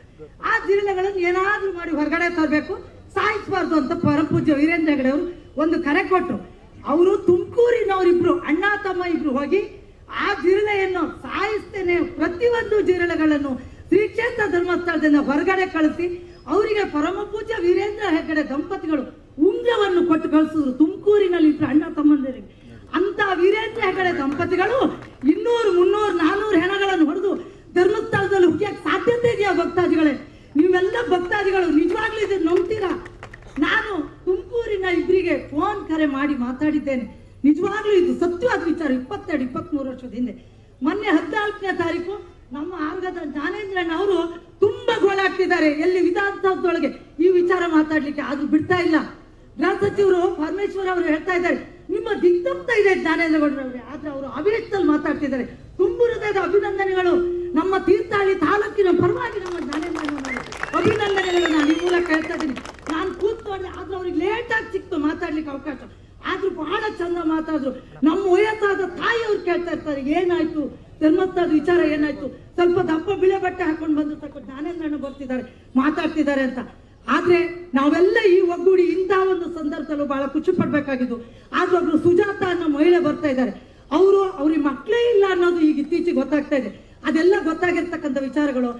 ಆ ಜಿರಳೆಗಳನ್ನು ಏನಾದ್ರೂ ಮಾಡಿ ಹೊರಗಡೆ ತರಬೇಕು, ಸಾಯಿಸಬಾರ್ದು ಅಂತ ಪರಮ ಪೂಜ್ಯ ವೀರೇಂದ್ರ ಹೆಗಡೆ ಅವರು ಒಂದು ಕರೆ ಕೊಟ್ಟರು. ಅವರು ತುಮಕೂರಿನವರಿಬ್ರು ಅಣ್ಣ ತಮ್ಮ ಇಬ್ರು ಹೋಗಿ ಆ ಜಿರಳೆಯನ್ನು ಸಾಯಿಸ್ತೇನೆ, ಪ್ರತಿಯೊಂದು ಜಿರಳೆಗಳನ್ನು ಶ್ರೀ ಕ್ಷೇತ್ರ ಧರ್ಮಸ್ಥಳದಿಂದ ಹೊರಗಡೆ ಕಳಿಸಿ ಅವರಿಗೆ ಪರಮ ಪೂಜ್ಯ ವೀರೇಂದ್ರ ಹೆಗಡೆ ದಂಪತಿಗಳು ಉಂಗ್ರವನ್ನು ಕೊಟ್ಟು ಕಳಿಸಿದ್ರು. ತುಮಕೂರಿನಲ್ಲಿ ಇಬ್ರು ಅಣ್ಣ ತಮ್ಮಂದಿರಿಗೆ. ಅಂತ ವೀರೇಂದ್ರ ಹೆಗಡೆ ದಂಪತಿಗಳು 200, 300, 400 ಹೆಣಗಳನ್ನು ಹೊಡೆದು ಧರ್ಮಸ್ಥಳದಲ್ಲಿ ಹುಟ್ಟಿಯಕ್ಕೆ ಸಾಧ್ಯತೆ ಇದೆಯಾ ಭಕ್ತಾದಿಗಳೇ? ನೀವೆಲ್ಲ ಭಕ್ತಾದಿಗಳು ನಿಜವಾಗ್ಲೂ ಇದನ್ನು ನಂಬ್ತೀರಾ? ನಾನು ತುಮಕೂರಿನ ಇಬ್ಬರಿಗೆ ಫೋನ್ ಕರೆ ಮಾಡಿ ಮಾತಾಡಿದ್ದೇನೆ. ನಿಜವಾಗ್ಲೂ ಇದು ಸತ್ಯವಾದ ವಿಚಾರ. 22-23 ವರ್ಷದ ಹಿಂದೆ ಮೊನ್ನೆ 14ನೇ ತಾರೀಕು ನಮ್ಮ ಆರ್ಗದ ಜ್ಞಾನೇಂದ್ರಣ್ಣ ಅವರು ತುಂಬಾ ಗೋಳಾಗ್ತಿದ್ದಾರೆ. ಎಲ್ಲಿ ವಿಧಾನಸೌಧದೊಳಗೆ ಈ ವಿಚಾರ ಮಾತಾಡ್ಲಿಕ್ಕೆ ಆದ್ರೂ ಬಿಡ್ತಾ ಇಲ್ಲ. ಗೃಹ ಸಚಿವರು ಪರಮೇಶ್ವರ್ ಅವರು ಹೇಳ್ತಾ ಇದ್ದಾರೆ, ನಿಮ್ಮ ದಿಗ್ಧಂತ ಇದೆ ಜ್ಞಾನೇಂದ್ರ ಗೌಡ್ರವ್ರೆ. ಆದ್ರೆ ಅವರು ಅವಿವೇಕದಲ್ಲಿ ಮಾತಾಡ್ತಿದ್ದಾರೆ. ತುಂಬು ಹೃದಯದ ಅಭಿನಂದನೆಗಳು. ನಮ್ಮ ತೀರ್ಥಹಳ್ಳಿ ತಾಲೂಕಿನ ಪರವಾಗಿ ನಮ್ಮ ಜ್ಞಾನೇಂದ್ರ ಅಭಿನಂದನೆಗಳು ನಾನು ಈ ಮೂಲಕ ಹೇಳ್ತಾ ಇದ್ದೀನಿ. ನಾನು ಕೂತ್ಕೊಂಡೆ, ಆದ್ರೂ ಅವ್ರಿಗೆ ಲೇಟ್ ಆಗಿ ಸಿಕ್ತು ಮಾತಾಡ್ಲಿಕ್ಕೆ ಅವಕಾಶ. ಆದ್ರೂ ಬಹಳ ಚಂದ ಮಾತಾಡಿದ್ರು. ನಮ್ಮ ವಯಸ್ಸಾದ ತಾಯಿ ಅವ್ರು ಕೇಳ್ತಾ ಇರ್ತಾರೆ, ಏನಾಯ್ತು ಧರ್ಮಸ್ಥಳದ ವಿಚಾರ ಏನಾಯ್ತು? ಸ್ವಲ್ಪ ದಪ್ಪ ಬಿಳೆ ಬಟ್ಟೆ ಹಾಕೊಂಡು ಬಂದು ಜ್ಞಾನೇಂದ್ರಣ್ಣ ಬರ್ತಿದ್ದಾರೆ, ಮಾತಾಡ್ತಿದ್ದಾರೆ ಅಂತ. ಆದ್ರೆ ನಾವೆಲ್ಲ ಈ ಒಗ್ಗೂಡಿ ಇಂತಹ ಒಂದು ಸಂದರ್ಭದಲ್ಲೂ ಬಹಳ ಖುಷಿ ಪಡ್ಬೇಕಾಗಿದ್ದು. ಆದ್ರೂ ಒಬ್ರು ಸುಜಾತ ಅನ್ನೋ ಮಹಿಳೆ ಬರ್ತಾ ಇದ್ದಾರೆ, ಅವ್ರಿಗೆ ಮಕ್ಕಳೇ ಇಲ್ಲ ಅನ್ನೋದು ಈಗ ಇತ್ತೀಚೆಗೆ ಗೊತ್ತಾಗ್ತಾ ಇದೆ. ಅದೆಲ್ಲ ಗೊತ್ತಾಗಿರ್ತಕ್ಕಂಥ ವಿಚಾರಗಳು.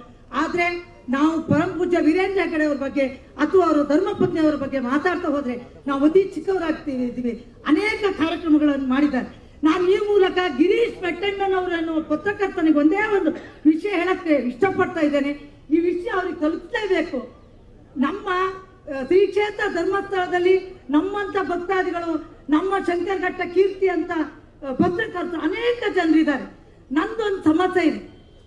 ಆದ್ರೆ ನಾವು ಪರಮ ಪೂಜ್ಯ ವೀರೇಂದ್ರ ಹೆಗಡೆ ಅವ್ರ ಬಗ್ಗೆ ಅಥವಾ ಅವರ ಧರ್ಮಪತ್ನಿ ಅವರ ಬಗ್ಗೆ ಮಾತಾಡ್ತಾ ಹೋದ್ರೆ ನಾವು ಅತಿ ಚಿಕ್ಕವರಾಗ್ತೀವಿ. ಅನೇಕ ಕಾರ್ಯಕ್ರಮಗಳನ್ನು ಮಾಡಿದ್ದಾರೆ. ನಾನು ಈ ಮೂಲಕ ಗಿರೀಶ್ ಮೆಟ್ಟಣ್ಣನ್ ಅವರನ್ನು ಪತ್ರಕರ್ತನಿಗೆ ಒಂದೇ ಒಂದು ವಿಷಯ ಹೇಳಕ್ಕೆ ಇಷ್ಟಪಡ್ತಾ ಇದ್ದೇನೆ. ಈ ವಿಷಯ ಅವ್ರಿಗೆ ತಲುಪಲೇಬೇಕು. ನಮ್ಮ ಶ್ರೀ ಕ್ಷೇತ್ರ ಧರ್ಮಸ್ಥಳದಲ್ಲಿ ನಮ್ಮಂತ ಭಕ್ತಾದಿಗಳು, ನಮ್ಮ ಶಂಕರಘಟ್ಟ ಕೀರ್ತಿ ಅಂತ ಪತ್ರಕರ್ತರು ಅನೇಕ ಜನರಿದ್ದಾರೆ. ನಂದೊಂದು ಸಮಸ್ಯೆ ಇದೆ.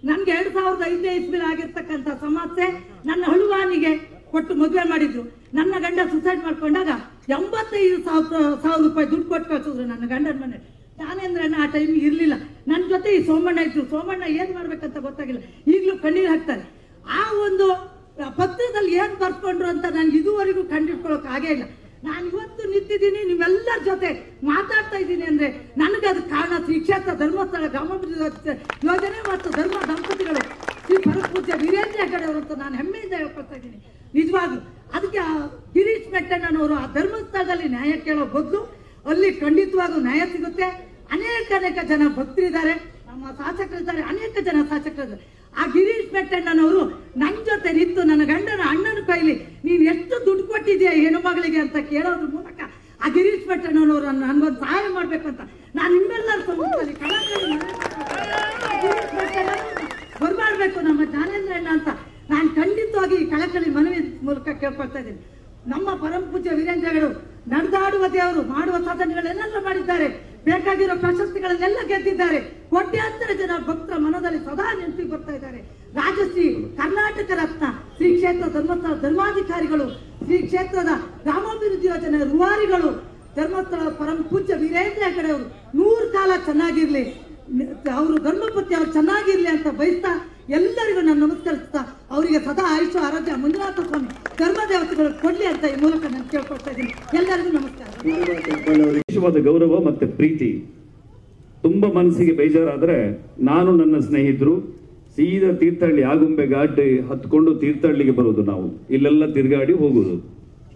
ನನ್ಗೆ 2005 ಇಸ್ವಿಲಿ ಆಗಿರ್ತಕ್ಕಂಥ ಸಮಸ್ಯೆ. ನನ್ನ ಹಳುವಾನಿಗೆ ಕೊಟ್ಟು ಮದುವೆ ಮಾಡಿದ್ರು. ನನ್ನ ಗಂಡ ಸುಸೈಡ್ ಮಾಡ್ಕೊಂಡಾಗ 85,000 ರೂಪಾಯಿ ದುಡ್ಡು ಕೊಟ್ಟು ಕಳ್ಸಿದ್ರು ನನ್ನ ಗಂಡನ ಮನೆ. ಜ್ಞಾನೇಂದ್ರಣ್ಣ ಆ ಟೈಮ್ ಇರ್ಲಿಲ್ಲ. ನನ್ನ ಜೊತೆ ಈ ಸೋಮಣ್ಣ ಇದ್ರು. ಸೋಮಣ್ಣ ಏನ್ ಮಾಡ್ಬೇಕಂತ ಗೊತ್ತಾಗಿಲ್ಲ. ಈಗಲೂ ಕಣ್ಣೀರು ಹಾಕ್ತಾರೆ. ಆ ಒಂದು ಪತ್ರದಲ್ಲಿ ಏನ್ ಬರ್ಕೊಂಡ್ರು ಅಂತ ನನ್ಗೆ ಇದುವರೆಗೂ ಕಂಡಿಡ್ಕೊಳ್ಳೋಕೆ ಆಗೇ ಇಲ್ಲ. ನಾನು ಇವತ್ತು ನಿಂತಿದ್ದೀನಿ, ನಿಮ್ಮೆಲ್ಲರ ಜೊತೆ ಮಾತಾಡ್ತಾ ಇದ್ದೀನಿ ಅಂದ್ರೆ ನನಗೆ ಅದು ಕಾರಣ ಶ್ರೀ ಕ್ಷೇತ್ರ ಧರ್ಮಸ್ಥಳ ಗ್ರಾಮಾಭಿವೃದ್ಧಿ ಯೋಜನೆ ಮತ್ತು ಧರ್ಮ ದಂಪತಿಗಳು ಶ್ರೀ ಪರಮ ಪೂಜ್ಯ ವೀರೇಂದ್ರ ಹೆಗಡೆ ಅವರು ಅಂತ ನಾನು ಹೆಮ್ಮೆಯಿಂದ ಹೇಳ್ಕೊಳ್ತಾ ಇದ್ದೀನಿ. ನಿಜವಾಗ್ಲು ಅದಕ್ಕೆ ಗಿರೀಶ್ ಮೆಟ್ಟಣ್ಣನವರು ಆ ಧರ್ಮಸ್ಥಳದಲ್ಲಿ ನ್ಯಾಯ ಕೇಳೋ ಬದಲು ಅಲ್ಲಿ ಖಂಡಿತವಾಗೂ ನ್ಯಾಯ ಸಿಗುತ್ತೆ. ಅನೇಕ ಜನ ಭಕ್ತರಿದ್ದಾರೆ, ನಮ್ಮ ಶಾಸಕರಿದ್ದಾರೆ, ಅನೇಕ ಜನ ಶಾಸಕರಿದ್ದಾರೆ. ಆ ಗಿರೀಶ್ ಮೆಟ್ಟಣ್ಣನವರು ನನ್ನ ಜೊತೆ ನಿಂತು ನನ್ನ ಗಂಡನ ಅಣ್ಣನ ಕೈಲಿ ನೀನು ಎಷ್ಟು ದುಡ್ಡು ಕೊಟ್ಟಿದ್ಯಾ ಹೆಣ್ಣು ಮಗಳಿಗೆ ಅಂತ ಕೇಳೋದ್ರ ಮೂಲಕ ಆ ಗಿರೀಶ್ ಮೆಟ್ಟಣ್ಣನವರು ನನಗೊಂದು ಸಹಾಯ ಮಾಡ್ಬೇಕಂತ ನಾನು ನಿಮ್ಮೆಲ್ಲರ ಸಮ್ಮುಖದಲ್ಲಿ ಬರಬಾರ್ಬೇಕು ನಮ್ಮ ಜ್ಞಾನೇಂದ್ರಣ್ಣ ಅಂತ ನಾನು ಖಂಡಿತವಾಗಿ ಈ ಕಳಕಳಿ ಮನವಿ ಮೂಲಕ ಕೇಳ್ಕೊಳ್ತಾ ಇದ್ದೀನಿ. ನಮ್ಮ ಪರಮ ಪೂಜ್ಯ ವೀರೇಂದ್ರ ಹೆಗಡೆ ನಡೆದಾಡುವ ದೇವರು, ಮಾಡುವ ಸಾಧನೆಗಳನ್ನೆಲ್ಲ ಮಾಡಿದ್ದಾರೆ. ಬೇಕಾಗಿರೋ ಪ್ರಶಸ್ತಿಗಳನ್ನೆಲ್ಲ ಗೆದ್ದಿದ್ದಾರೆ. ಕೋಟ್ಯಾಂತರ ಜನ ಭಕ್ತರ ಮನದಲ್ಲಿ ಸದಾ ನೆನಪಿಗೆ ಬರ್ತಾ ಇದ್ದಾರೆ. ರಾಜಶ್ರೀ, ಕರ್ನಾಟಕ ರತ್ನ, ಶ್ರೀ ಕ್ಷೇತ್ರ ಧರ್ಮಸ್ಥಳ ಧರ್ಮಾಧಿಕಾರಿಗಳು, ಶ್ರೀ ಕ್ಷೇತ್ರದ ಗ್ರಾಮಾಭಿವೃದ್ಧಿ ಯೋಜನೆ ರೂವಾರಿಗಳು, ಧರ್ಮಸ್ಥಳ ಪರಮ ಪೂಜ್ಯ ವೀರೇಂದ್ರ ಹೆಗಡೆ ಅವರು 100 ಕಾಲ ಚೆನ್ನಾಗಿರ್ಲಿ, ಅವರು ಧರ್ಮಪತಿ ಅವ್ರು ಚೆನ್ನಾಗಿರ್ಲಿ ಅಂತ ಬಯಸ್ತಾ ಎಲ್ಲರಿಗೂ ನಾನು ನಮಸ್ಕರಿಸ್ತಾ ಅವರಿಗೆ ಸದಾ ಆಯುಷ್ಯ ಆರೋಗ್ಯ ಮಂಜುನಾಥ ಸ್ವಾಮಿ ಧರ್ಮ ದೇವತೆಗಳು ಕೊಡ್ಲಿ ಅಂತ ಈ ಮೂಲಕ ನಾನು ಕೇಳ್ಕೊಳ್ತಾ ಇದ್ದೀನಿ. ಎಲ್ಲರಿಗೂ ನಮಸ್ಕಾರ. ವಿಶೇಷವಾದ ಗೌರವ ಮತ್ತೆ ಪ್ರೀತಿ. ತುಂಬಾ ಮನಸ್ಸಿಗೆ ಬೇಜಾರಾದ್ರೆ ನಾನು ನನ್ನ ಸ್ನೇಹಿತರು ಸೀದಾ ತೀರ್ಥಹಳ್ಳಿ ಆಗುಂಬೆ ಘಾಟ್ ಹತ್ಕೊಂಡು ತೀರ್ಥಹಳ್ಳಿಗೆ ಬರೋದು. ನಾವು ಇಲ್ಲೆಲ್ಲ ತಿರುಗಾಡಿ ಹೋಗುದು.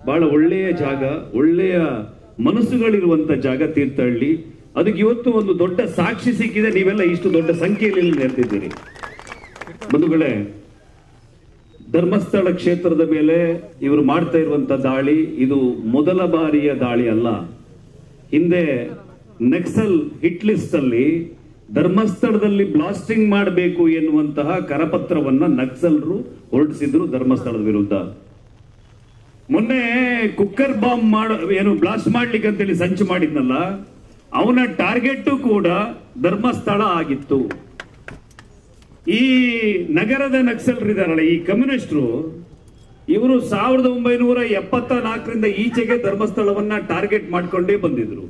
ಬಹಳ ಒಳ್ಳೆಯ ಜಾಗ, ಒಳ್ಳೆಯ ಮನಸ್ಸುಗಳಿರುವಂತ ಜಾಗ ತೀರ್ಥಹಳ್ಳಿ. ಅದಕ್ಕೆ ಇವತ್ತು ಒಂದು ದೊಡ್ಡ ಸಾಕ್ಷಿ ಸಿಕ್ಕಿದೆ. ನೀವೆಲ್ಲ ಇಷ್ಟು ದೊಡ್ಡ ಸಂಖ್ಯೆಯಲ್ಲಿ ನೆರೆದಿದ್ದೀರಿ. ಬಂಧುಗಳೇ, ಧರ್ಮಸ್ಥಳ ಕ್ಷೇತ್ರದ ಮೇಲೆ ಇವರು ಮಾಡ್ತಾ ಇರುವಂತ ದಾಳಿ ಇದು ಮೊದಲ ಬಾರಿಯ ದಾಳಿ ಅಲ್ಲ. ಹಿಂದೆ ನಕ್ಸಲ್ ಹಿಟ್ ಲಿಸ್ಟ್ ಅಲ್ಲಿ ಧರ್ಮಸ್ಥಳದಲ್ಲಿ ಬ್ಲಾಸ್ಟಿಂಗ್ ಮಾಡಬೇಕು ಎನ್ನುವಂತಹ ಕರಪತ್ರವನ್ನ ನಕ್ಸಲರು ಹೊರಡಿಸಿದ್ರು ಧರ್ಮಸ್ಥಳದ ವಿರುದ್ಧ. ಮೊನ್ನೆ ಕುಕ್ಕರ್ ಬಾಂಬ್ ಏನು ಬ್ಲಾಸ್ಟ್ ಮಾಡ್ಲಿಕ್ಕೆ ಅಂತೇಳಿ ಸಂಚು ಮಾಡಿದ್ನಲ್ಲ, ಅವನ ಟಾರ್ಗೆಟ್ ಕೂಡ ಧರ್ಮಸ್ಥಳ ಆಗಿತ್ತು. ಈ ನಗರದ ನಕ್ಸಲರಿದಾರಲ್ಲ, ಈ ಕಮ್ಯುನಿಸ್ಟರು, ಇವರು 1974ರಿಂದ ಈಚೆಗೆ ಧರ್ಮಸ್ಥಳವನ್ನ ಟಾರ್ಗೆಟ್ ಮಾಡ್ಕೊಂಡೇ ಬಂದಿದ್ರು.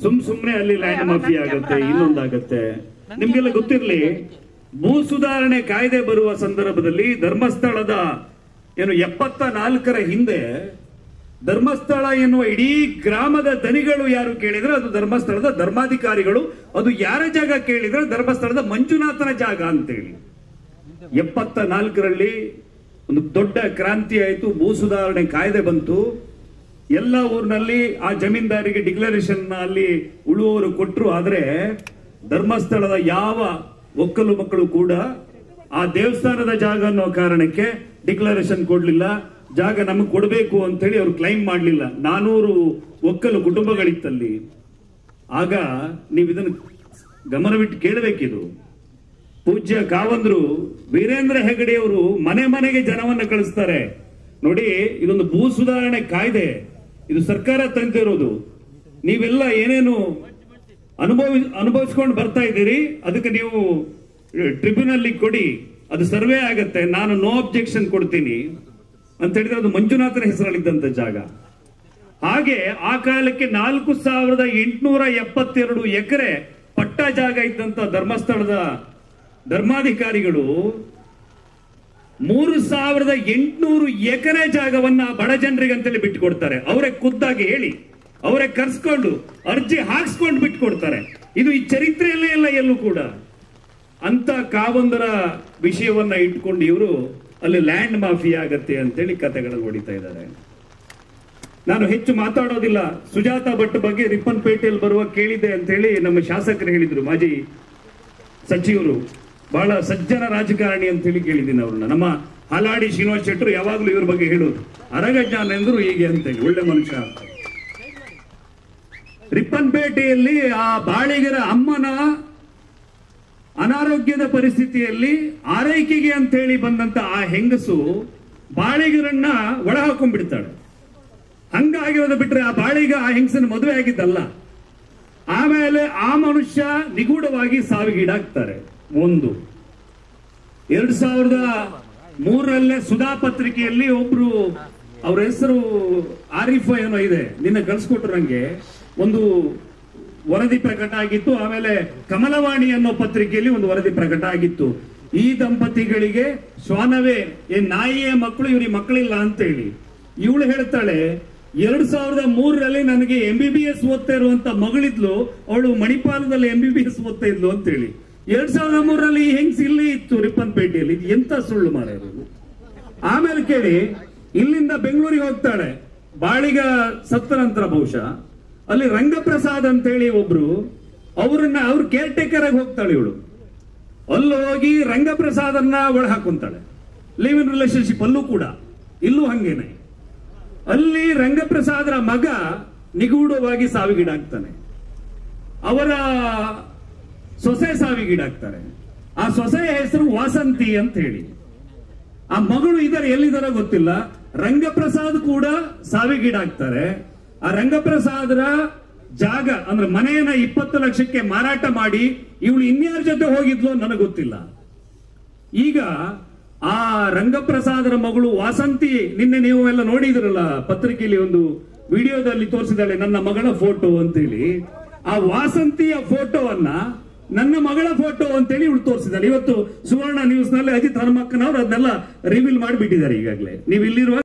ಸುಮ್ನೆ ಅಲ್ಲಿ ಲ್ಯಾಂಡ್ ಮಾಫಿಯಾ ಆಗತ್ತೆ, ಇನ್ನೊಂದಾಗತ್ತೆ. ನಿಮ್ಗೆಲ್ಲ ಗೊತ್ತಿರ್ಲಿ, ಭೂ ಸುಧಾರಣೆ ಕಾಯ್ದೆ ಬರುವ ಸಂದರ್ಭದಲ್ಲಿ ಧರ್ಮಸ್ಥಳದ 74ರ ಹಿಂದೆ ಧರ್ಮಸ್ಥಳ ಎನ್ನುವ ಇಡೀ ಗ್ರಾಮದ ದನಿಗಳು ಯಾರು ಕೇಳಿದ್ರೆ ಅದು ಧರ್ಮಸ್ಥಳದ ಧರ್ಮಾಧಿಕಾರಿಗಳು. ಅದು ಯಾರ ಜಾಗ ಕೇಳಿದ್ರೆ ಧರ್ಮಸ್ಥಳದ ಮಂಜುನಾಥನ ಜಾಗ ಅಂತೇಳಿ 74ರಲ್ಲಿ ಒಂದು ದೊಡ್ಡ ಕ್ರಾಂತಿ ಆಯಿತು. ಭೂ ಸುಧಾರಣೆ ಕಾಯ್ದೆ ಬಂತು. ಎಲ್ಲ ಊರಿನಲ್ಲಿ ಆ ಜಮೀನ್ದಾರಿಗೆ ಡಿಕ್ಲರೇಷನ್ ಅಲ್ಲಿ ಉಳುವವರು ಕೊಟ್ಟರು. ಆದ್ರೆ ಧರ್ಮಸ್ಥಳದ ಯಾವ ಒಕ್ಕಲು ಮಕ್ಕಳು ಕೂಡ ಆ ದೇವಸ್ಥಾನದ ಜಾಗ ಅನ್ನೋ ಕಾರಣಕ್ಕೆ ಡಿಕ್ಲರೇಷನ್ ಕೊಡ್ಲಿಲ್ಲ. ಜಾಗ ನಮಗೆ ಕೊಡಬೇಕು ಅಂತ ಹೇಳಿ ಅವ್ರು ಕ್ಲೈಮ್ ಮಾಡಲಿಲ್ಲ. 400 ಒಕ್ಕಲು ಕುಟುಂಬಗಳಿತ್ತಲ್ಲಿ. ಆಗ ನೀವು ಇದನ್ನು ಗಮನವಿಟ್ಟು ಕೇಳಬೇಕಿದು. ಪೂಜ್ಯ ಕಾವಂದ್ರು ವೀರೇಂದ್ರ ಹೆಗಡೆಯವರು ಮನೆ ಮನೆಗೆ ಜನವನ್ನ ಕಳಿಸ್ತಾರೆ. ನೋಡಿ, ಇದೊಂದು ಭೂ ಸುಧಾರಣೆ ಕಾಯ್ದೆ, ಇದು ಸರ್ಕಾರ ತಂದಿರೋದು. ನೀವೆಲ್ಲ ಏನೇನು ಅನುಭವಿಸ್ಕೊಂಡು ಬರ್ತಾ ಇದ್ದೀರಿ, ಅದಕ್ಕೆ ನೀವು ಟ್ರಿಬ್ಯುನಲ್ ಕೊಡಿ, ಅದು ಸರ್ವೆ ಆಗತ್ತೆ. ನಾನು ನೋ ಅಬ್ಜೆಕ್ಷನ್ ಕೊಡ್ತೀನಿ ಅಂತ ಹೇಳಿದ್ರೆ ಅದು ಮಂಜುನಾಥನ ಹೆಸರಲ್ಲಿದ್ದಂತ ಜಾಗ. ಹಾಗೆ ಆ ಕಾಲಕ್ಕೆ 4872 ಎಕರೆ ಪಟ್ಟ ಜಾಗ ಇದ್ದಂತ ಧರ್ಮಸ್ಥಳದ ಧರ್ಮಾಧಿಕಾರಿಗಳು 3800 ಎಕರೆ ಜಾಗವನ್ನ ಬಡ ಜನರಿಗೆ ಅಂತೇಳಿ ಬಿಟ್ಟುಕೊಡ್ತಾರೆ. ಅವರೇ ಖುದ್ದಾಗಿ ಹೇಳಿ, ಅವರೇ ಕರ್ಸ್ಕೊಂಡು ಅರ್ಜಿ ಹಾಕ್ಸ್ಕೊಂಡು ಬಿಟ್ಟುಕೊಡ್ತಾರೆ. ಇದು ಈ ಚರಿತ್ರೆಯಲ್ಲೇ ಇಲ್ಲ ಎಲ್ಲೂ ಕೂಡ. ಅಂತ ಕಾವಂದರ ವಿಷಯವನ್ನ ಇಟ್ಕೊಂಡು ಇವರು ಅಲ್ಲಿ ಲ್ಯಾಂಡ್ ಮಾಫಿಯಾ ಆಗತ್ತೆ ಅಂತೇಳಿ ಕತೆಗಳನ್ನು ಹೊಡಿತಾ ಇದ್ದಾರೆ. ನಾನು ಹೆಚ್ಚು ಮಾತಾಡೋದಿಲ್ಲ. ಸುಜಾತಾ ಭಟ್ ಬಗ್ಗೆ ರಿಪ್ಪನ್ಪೇಟೆಯಲ್ಲಿ ಬರುವ ಕೇಳಿದೆ ಅಂತೇಳಿ ನಮ್ಮ ಶಾಸಕರು ಹೇಳಿದ್ರು, ಮಾಜಿ ಸಚಿವರು, ಬಹಳ ಸಜ್ಜನ ರಾಜಕಾರಣಿ ಅಂತ ಹೇಳಿ ಕೇಳಿದ್ದೀನಿ ಅವ್ರನ್ನ. ನಮ್ಮ ಹಾಲಾಡಿ ಶ್ರೀನಿವಾಸ್ ಶೆಟ್ಟರು ಯಾವಾಗ್ಲೂ ಇವ್ರ ಬಗ್ಗೆ ಹೇಳೋದು, ಅರಗಜ್ಞಾನ ಎಂದ್ರು ಹೀಗೆ ಅಂತೇಳಿ, ಒಳ್ಳೆ ಮನುಷ್ಯ ಅಂತ. ರಿಪ್ಪನ್ಪೇಟೆಯಲ್ಲಿ ಆ ಬಾಳಿಗರ ಅಮ್ಮನ ಅನಾರೋಗ್ಯದ ಪರಿಸ್ಥಿತಿಯಲ್ಲಿ ಆರೈಕೆಗೆ ಅಂತ ಹೇಳಿ ಬಂದಂತ ಆ ಹೆಂಗಸು ಬಾಳಿಗರನ್ನ ಒಳ ಹಾಕೊಂಡ್ಬಿಡ್ತಾಳೆ. ಹಂಗಾಗಿರೋದು ಬಿಟ್ರೆ ಆ ಬಾಳಿಗ ಆ ಹೆಂಗಸನ ಮದುವೆ ಆಗಿದ್ದಲ್ಲ. ಆಮೇಲೆ ಆ ಮನುಷ್ಯ ನಿಗೂಢವಾಗಿ ಸಾವಿಗೀಡಾಗ್ತಾರೆ. 2003 ಸುಧಾ ಪತ್ರಿಕೆಯಲ್ಲಿ ಒಬ್ರು, ಅವ್ರ ಹೆಸರು ಆರಿಫ್ ಏನೋ ಇದೆ, ನಿನ್ನ ಕಳ್ಸಿಕೊಟ್ರು ನಂಗೆ, ಒಂದು ವರದಿ ಪ್ರಕಟ ಆಗಿತ್ತು. ಆಮೇಲೆ ಕಮಲವಾಣಿ ಅನ್ನೋ ಪತ್ರಿಕೆಯಲ್ಲಿ ಒಂದು ವರದಿ ಪ್ರಕಟ ಆಗಿತ್ತು. ಈ ದಂಪತಿಗಳಿಗೆ ಶ್ವಾನವೇ ನಾಯಿಯ ಮಕ್ಕಳು, ಇವ್ರಿಗೆ ಮಕ್ಕಳಿಲ್ಲ ಅಂತ ಹೇಳಿ. ಇವಳು ಹೇಳ್ತಾಳೆ, 2003 ನನಗೆ MBBS ಓದ್ತಾ ಇರುವಂತ ಮಗಳಿದ್ಲು, ಅವಳು ಮಣಿಪಾಲದಲ್ಲಿ MBBS ಓದ್ತಾ ಇದ್ಲು ಅಂತ ಹೇಳಿ. 2003 ಈ ಹೆಂಗ್ಸ್ ಇಲ್ಲಿ ಇತ್ತು ರಿಪ್ಪನ್ಪೇಟೆಯಲ್ಲಿ. ಇದು ಎಂತ ಸುಳ್ಳು ಮಾರೋದು. ಆಮೇಲೆ ಕೇಳಿ, ಇಲ್ಲಿಂದ ಬೆಂಗಳೂರಿಗೆ ಹೋಗ್ತಾಳೆ, ಬಾಳಿಗ ಸತ್ತ ನಂತರ ಬಹುಶಃ ಅಲ್ಲಿ ರಂಗಪ್ರಸಾದ್ ಅಂತ ಹೇಳಿ ಒಬ್ರು, ಅವ್ರ ಕೇರ್ ಟೇಕರ್ ಆಗಿ ಹೋಗ್ತಾಳೆ ಇವಳು. ಅಲ್ಲಿ ಹೋಗಿ ರಂಗಪ್ರಸಾದನ್ನ ಒಳ ಹಾಕೊಂತಾಳೆ. ಲಿವ್ ಇನ್ ರಿಲೇಶನ್ಶಿಪ್ ಅಲ್ಲೂ ಕೂಡ, ಇಲ್ಲೂ ಹಂಗೇನೆ. ಅಲ್ಲಿ ರಂಗಪ್ರಸಾದರ ಮಗ ನಿಗೂಢವಾಗಿ ಸಾವಿಗೀಡಾಗ್ತಾನೆ. ಅವರ ಸೊಸೆ ಸಾವಿಗೀಡಾಗ್ತಾರೆ. ಆ ಸೊಸೆಯ ಹೆಸರು ವಾಸಂತಿ ಅಂತ ಹೇಳಿ. ಆ ಮಗಳು ಎಲ್ಲಿದಾರ ಗೊತ್ತಿಲ್ಲ. ರಂಗಪ್ರಸಾದ್ ಕೂಡ ಸಾವಿಗೀಡಾಗ್ತಾರೆ. ಆ ರಂಗಪ್ರಸಾದರ ಜಾಗ ಅಂದ್ರೆ ಮನೆಯನ್ನ 20 ಲಕ್ಷಕ್ಕೆ ಮಾರಾಟ ಮಾಡಿ ಇವಳು ಇನ್ಯಾರ ಜೊತೆ ಹೋಗಿದ್ಲು ನನಗೆ ಗೊತ್ತಿಲ್ಲ. ಈಗ ಆ ರಂಗಪ್ರಸಾದರ ಮಗಳು ವಾಸಂತಿ, ನಿನ್ನೆ ನೀವು ಎಲ್ಲ ನೋಡಿದ್ರಲ್ಲ ಪತ್ರಿಕೆಯಲ್ಲಿ, ಒಂದು ವಿಡಿಯೋದಲ್ಲಿ ತೋರಿಸಿದಾಳೆ ನನ್ನ ಮಗಳ ಫೋಟೋ ಅಂತೇಳಿ. ಆ ವಾಸಂತಿಯ ಫೋಟೋವನ್ನ ನನ್ನ ಮಗಳ ಫೋಟೋ ಅಂತೇಳಿ ಇವಳು ತೋರಿಸಿದಾಳೆ. ಇವತ್ತು ಸುವರ್ಣ ನ್ಯೂಸ್ ನಲ್ಲಿ ಅಜಿತ್ ಹನುಮಕ್ಕನವರು ಅದನ್ನೆಲ್ಲ ರಿವೀಲ್ ಮಾಡಿಬಿಟ್ಟಿದ್ದಾರೆ ಈಗಾಗಲೇ. ನೀವು ಇಲ್ಲಿರುವ